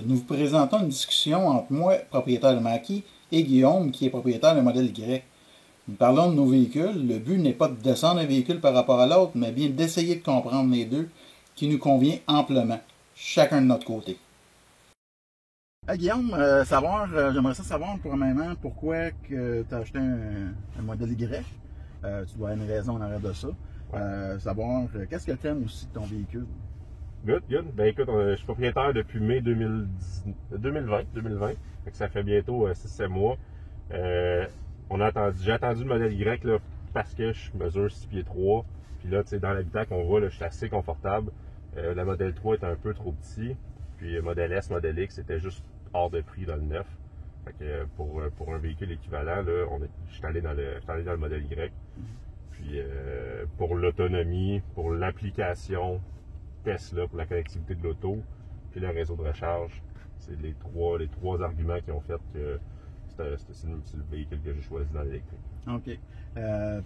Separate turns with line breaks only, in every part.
nous vous présentons une discussion entre moi, propriétaire de Mackie, et Guillaume, qui est propriétaire de modèle Y. Nous parlons de nos véhicules. Le but n'est pas de descendre un véhicule par rapport à l'autre, mais bien d'essayer de comprendre les deux, qui nous convient amplement, chacun de notre côté. Guillaume, j'aimerais savoir premièrement pourquoi tu as acheté un modèle Y. Tu dois avoir une raison en arrière de ça. Qu'est-ce que tu aimes aussi de ton véhicule?
Good. Ben écoute, je suis propriétaire depuis mai 2020. Fait que ça fait bientôt 6-7 mois. J'ai attendu le modèle Y là, parce que je mesure 6 pieds 3. Puis là, tu sais, dans l'habitacle qu'on voit, là, je suis assez confortable. Le modèle 3 est un peu trop petit. Puis le modèle S, modèle X, c'était juste hors de prix dans le neuf. Fait que pour un véhicule équivalent, là, je suis allé dans le modèle Y. Puis pour l'autonomie, pour l'application Tesla, pour la connectivité de l'auto, puis le réseau de recharge, c'est les trois arguments qui ont fait que c'est le véhicule que j'ai choisi dans l'électrique.
OK.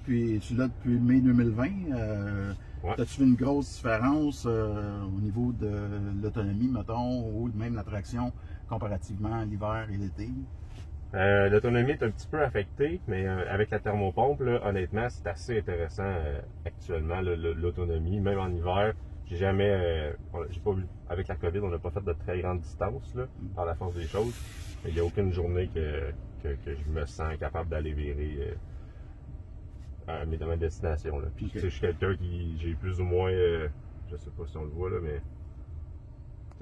Puis tu l'as depuis mai 2020.
Ouais.
As-tu vu une grosse différence au niveau de l'autonomie, mettons, ou même la traction comparativement à l'hiver et l'été?
L'autonomie est un petit peu affectée, mais avec la thermopompe, là, honnêtement, c'est assez intéressant actuellement, l'autonomie. Même en hiver, j'ai pas vu, avec la COVID, on n'a pas fait de très grande distance là, par la force des choses. Mais il n'y a aucune journée que je me sens capable d'aller virer à ma destination. Là. Puis, okay. Je suis quelqu'un j'ai plus ou moins, je sais pas si on le voit, là, mais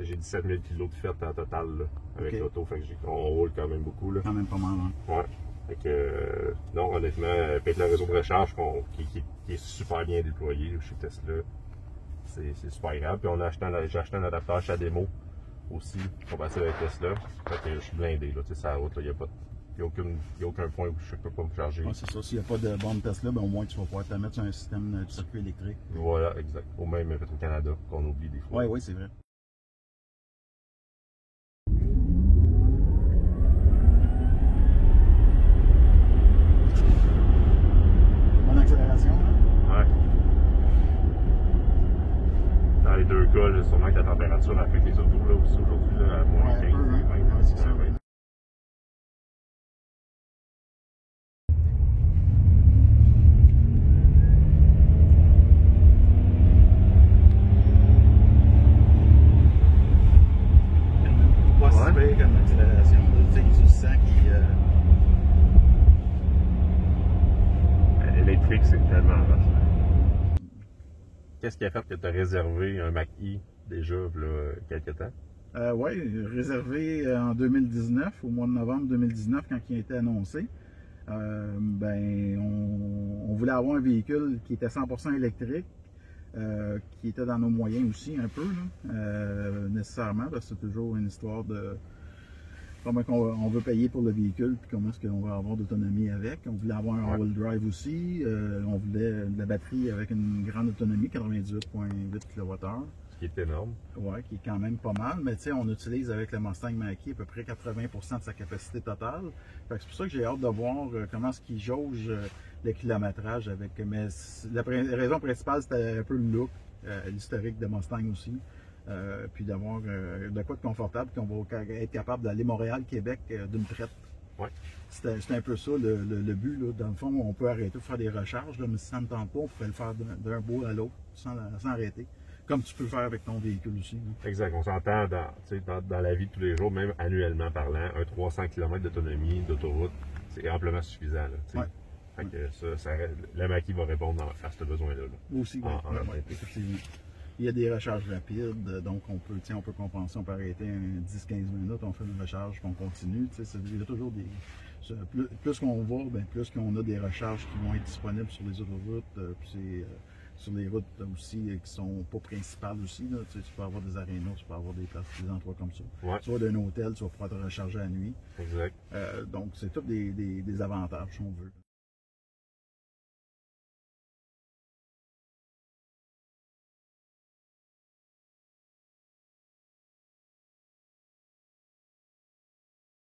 j'ai 17 000 kg de fête en total là, avec l'auto. Fait que on roule quand même beaucoup. Là.
Quand même pas mal, hein?
Ouais. Fait que, non, honnêtement, avec le réseau de recharge qui est super bien déployé chez Tesla, c'est super grave. Puis j'ai acheté un adaptateur CHAdeMO aussi, compatible avec Tesla. Fait que je suis blindé, là. Tu sais, sur la route, il n'y a aucun point où je ne peux pas me charger.
Ouais, c'est ça. S'il n'y a pas de borne Tesla, ben, au moins tu vas pouvoir te mettre sur un système de circuit électrique.
Voilà, exact. Au même Petro-Canada, qu'on oublie des fois.
Oui, c'est vrai. Bonne accélération, hein?
Ouais. Dans les deux cas, là, sûrement que la température affecte les autos là, aussi aujourd'hui, là, à moins 15, 20.
Ouais, c'est ça, oui. Comme accélération, tu sens qu'il
L'électrique, c'est tellement vache. Qu'est-ce qui a fait que tu as réservé un Mackie déjà là, quelques temps?
Oui, réservé en 2019, au mois de novembre 2019, quand il a été annoncé. On voulait avoir un véhicule qui était 100% électrique, qui était dans nos moyens aussi un peu, là, nécessairement, parce que c'est toujours une histoire de comment on veut payer pour le véhicule, puis comment est-ce qu'on va avoir d'autonomie avec. On voulait avoir un all-wheel drive aussi, on voulait de la batterie avec une grande autonomie, 98,8 kWh.
Ce qui est énorme.
Oui, qui est quand même pas mal, mais tu sais, on utilise avec le Mustang Mach-E à peu près 80% de sa capacité totale. C'est pour ça que j'ai hâte de voir comment est-ce qu'il jauge le kilométrage avec. Mais la raison principale, c'était un peu le look, l'historique de Mustang aussi. Puis d'avoir de quoi de confortable, qu'on va être capable d'aller Montréal-Québec d'une traite.
Ouais.
C'était un peu ça le but. Là. Dans le fond, on peut arrêter pour faire des recharges, là, mais si ça ne tente pas, on pourrait le faire d'un bout à l'autre sans arrêter. Comme tu peux faire avec ton véhicule aussi. Là.
Exact. On s'entend dans la vie de tous les jours, même annuellement parlant, un 300 km d'autonomie, d'autoroute, c'est amplement suffisant. Là, fait que le Mackie va répondre à ce besoin-là. Là.
Aussi, effectivement. Il y a des recharges rapides, donc on peut compenser, on peut arrêter 10-15 minutes, on fait une recharge, puis on continue. Il y a toujours des. Plus qu'on va, plus qu'on a des recharges qui vont être disponibles sur les autoroutes, puis sur les routes aussi qui sont pas principales aussi. Là, tu peux avoir des arénas, tu peux avoir des endroits comme ça.
Ouais.
Tu vas d'un hôtel, tu vas pouvoir te recharger la nuit.
Exact.
Donc c'est tous des avantages, si on veut.